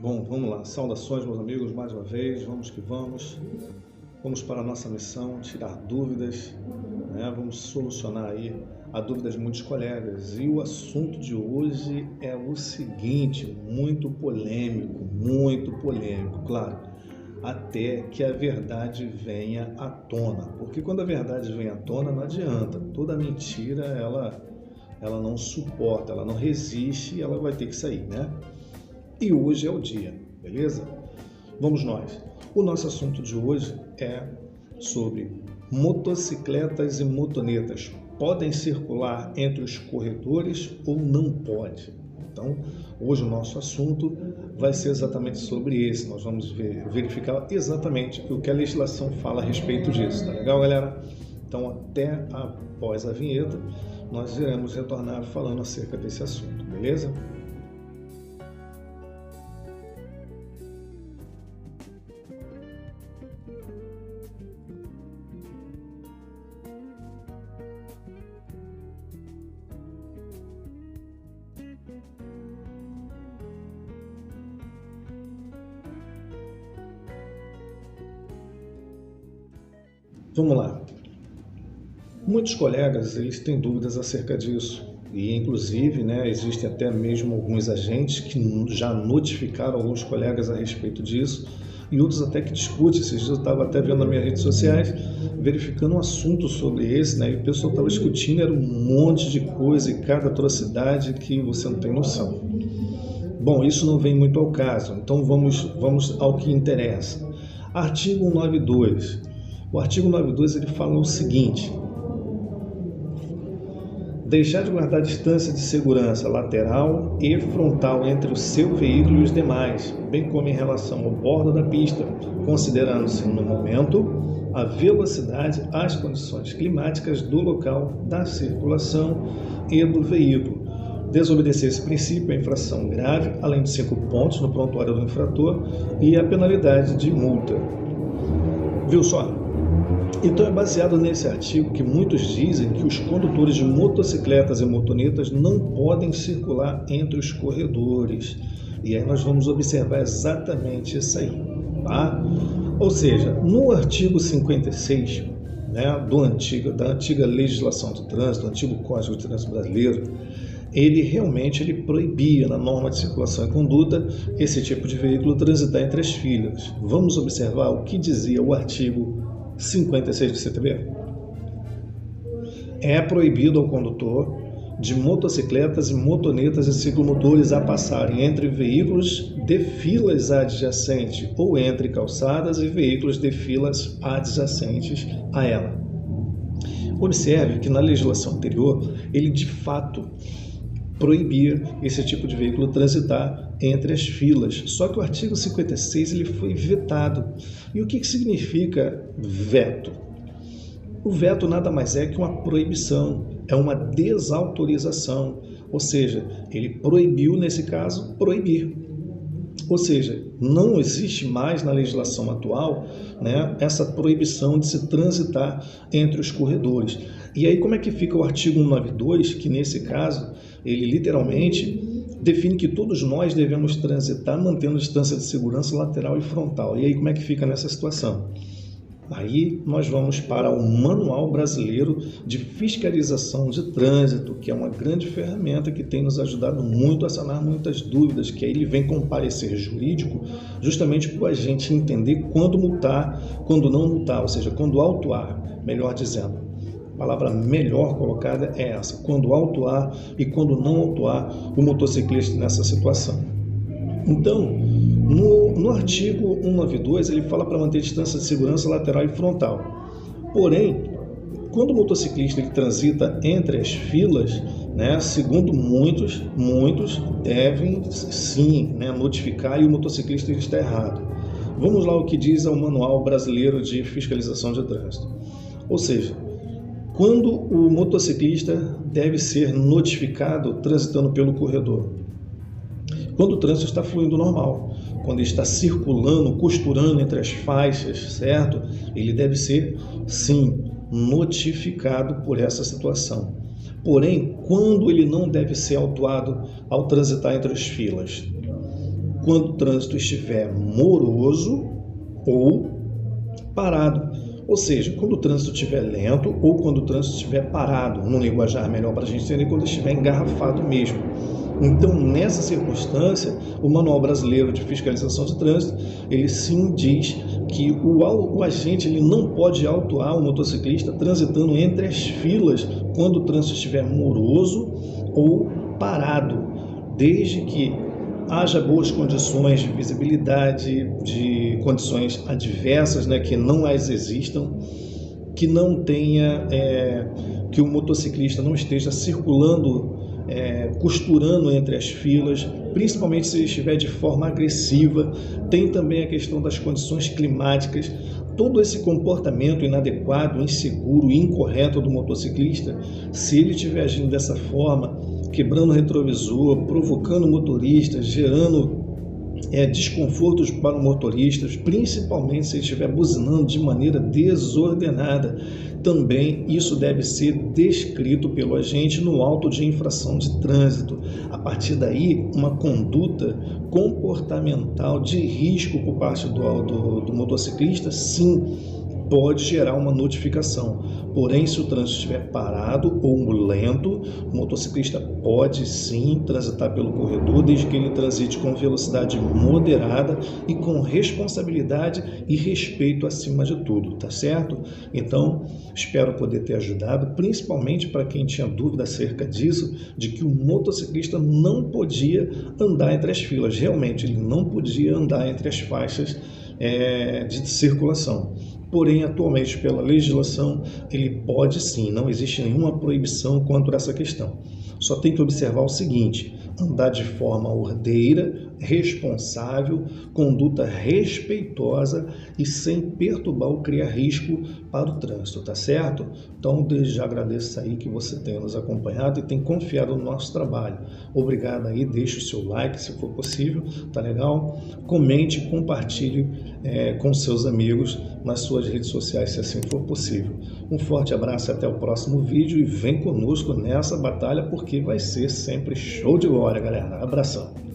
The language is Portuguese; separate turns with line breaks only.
Bom, vamos lá. Saudações, meus amigos, mais uma vez. Vamos que vamos. Vamos para a nossa missão, tirar dúvidas, né? Vamos solucionar aí a dúvida de muitos colegas. E o assunto de hoje é o seguinte, muito polêmico, claro, até que a verdade venha à tona. Porque quando a verdade vem à tona, não adianta. Toda mentira, ela não suporta, ela não resiste, ela vai ter que sair, né? E hoje é o dia, beleza? Vamos nós. O nosso assunto de hoje é sobre motocicletas e motonetas. Podem circular entre os corredores ou não pode? Então, hoje o nosso assunto vai ser exatamente sobre esse. Nós vamos verificar exatamente o que a legislação fala a respeito disso. Tá legal, galera? Então, até após a vinheta, nós iremos retornar falando acerca desse assunto, beleza? Vamos lá. Muitos colegas eles têm dúvidas acerca disso e inclusive, né, existem até mesmo alguns agentes que já notificaram alguns colegas a respeito disso e outros até que discutem. Esses dias eu estava até vendo nas minhas redes sociais, verificando um assunto sobre esse, né, e o pessoal estava discutindo, era um monte de coisa e cada atrocidade que você não tem noção. Bom, isso não vem muito ao caso, então vamos ao que interessa. Artigo 192. O artigo 92 ele fala o seguinte: deixar de guardar distância de segurança lateral e frontal entre o seu veículo e os demais, bem como em relação ao bordo da pista, considerando-se no momento a velocidade, as condições climáticas do local da circulação e do veículo. Desobedecer esse princípio é infração grave, além de 5 pontos no prontuário do infrator e a penalidade de multa. Viu só? Então é baseado nesse artigo que muitos dizem que os condutores de motocicletas e motonetas não podem circular entre os corredores. E aí nós vamos observar exatamente isso aí, tá? Ou seja, no artigo 56, né, da antiga legislação de trânsito, do antigo Código de Trânsito Brasileiro, ele realmente proibia na norma de circulação e conduta esse tipo de veículo transitar entre as filas. Vamos observar o que dizia o artigo 56 do CTB. É proibido ao condutor de motocicletas e motonetas e ciclomotores a passarem entre veículos de filas adjacentes ou entre calçadas e veículos de filas adjacentes a ela. Observe que na legislação anterior, ele de fato proibir esse tipo de veículo transitar entre as filas. Só que o artigo 56 ele foi vetado. E o que significa veto? O veto nada mais é que uma proibição, é uma desautorização. Ou seja, ele proibiu, nesse caso, proibir. Ou seja, não existe mais na legislação atual, né, essa proibição de se transitar entre os corredores. E aí como é que fica o artigo 192, que nesse caso, ele literalmente define que todos nós devemos transitar mantendo distância de segurança lateral e frontal. E aí como é que fica nessa situação? Aí nós vamos para o Manual Brasileiro de Fiscalização de Trânsito, que é uma grande ferramenta que tem nos ajudado muito a sanar muitas dúvidas, que aí ele vem com um parecer jurídico justamente para a gente entender quando multar, quando não multar, ou seja, quando autuar, melhor dizendo. A palavra melhor colocada é essa, quando autuar e quando não autuar o motociclista nessa situação. Então, no artigo 192, ele fala para manter distância de segurança lateral e frontal. Porém, quando o motociclista ele transita entre as filas, né, segundo muitos devem sim, né, notificar e o motociclista está errado. Vamos lá o que diz o Manual Brasileiro de Fiscalização de Trânsito. Ou seja, quando o motociclista deve ser notificado transitando pelo corredor? Quando o trânsito está fluindo normal, quando ele está circulando, costurando entre as faixas, certo? Ele deve ser, sim, notificado por essa situação. Porém, quando ele não deve ser autuado ao transitar entre as filas? quando o trânsito estiver moroso ou parado. Ou seja, quando o trânsito estiver lento ou quando o trânsito estiver parado, num linguajar melhor para a gente entender, quando estiver engarrafado mesmo. Então, nessa circunstância, o Manual Brasileiro de Fiscalização de Trânsito, ele sim diz que o agente ele não pode autuar o motociclista transitando entre as filas quando o trânsito estiver moroso ou parado, desde que haja boas condições de visibilidade, de condições adversas, né, que não as existam, que não tenha, que o motociclista não esteja circulando, costurando entre as filas, principalmente se ele estiver de forma agressiva. Tem também a questão das condições climáticas. Todo esse comportamento inadequado, inseguro e incorreto do motociclista, se ele estiver agindo dessa forma, quebrando o retrovisor, provocando motoristas, gerando desconfortos para o motorista, principalmente se ele estiver buzinando de maneira desordenada, também isso deve ser descrito pelo agente no auto de infração de trânsito. A partir daí, uma conduta comportamental de risco por parte do motociclista, sim, pode gerar uma notificação. Porém, se o trânsito estiver parado ou lento, o motociclista pode sim transitar pelo corredor, desde que ele transite com velocidade moderada e com responsabilidade e respeito acima de tudo, tá certo? Então, espero poder ter ajudado, principalmente para quem tinha dúvida acerca disso, de que o motociclista não podia andar entre as filas. Realmente, ele não podia andar entre as faixas de circulação. Porém, atualmente, pela legislação, ele pode sim, não existe nenhuma proibição quanto a essa questão. Só tem que observar o seguinte: andar de forma ordeira, responsável, conduta respeitosa e sem perturbar ou criar risco para o trânsito, tá certo? Então, desde já agradeço aí que você tenha nos acompanhado e tem confiado no nosso trabalho. Obrigado aí, deixe o seu like se for possível, tá legal? Comente, compartilhe com seus amigos nas suas redes sociais, se assim for possível. Um forte abraço e até o próximo vídeo e vem conosco nessa batalha porque vai ser sempre show de glória, galera. Abração!